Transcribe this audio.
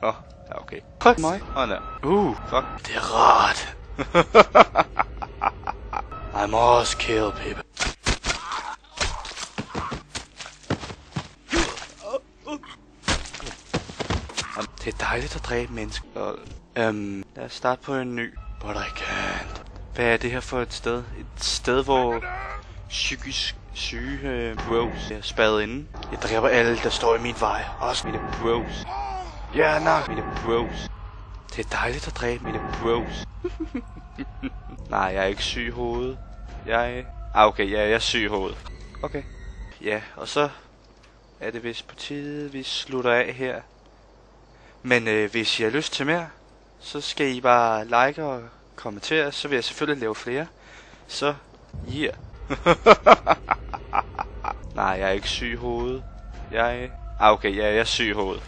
Ja, okay. Fuck mig. Nej. Fuck. Det er rart. I must kill people. Det er dejligt at dræbe mennesker. Lad os starte på en ny. But I can't. Hvad er det her for et sted? Et sted, hvor psykisk syge bros er spadet inde. Jeg dræber alle, der står i min vej. Også mine bros. Ja, nok. Mine bros. Det er dejligt at dræbe mine bros. Nej, jeg er ikke syg i hovedet. Okay, ja, jeg er syg i hovedet. Okay. Ja, og så er det vist på tide, vi slutter af her. Men hvis I har lyst til mere, så skal I bare like og kommentere, så vil jeg selvfølgelig lave flere. Så, yeah. Nej, jeg er ikke syg i hovedet. Okay, ja, jeg er syg i hovedet.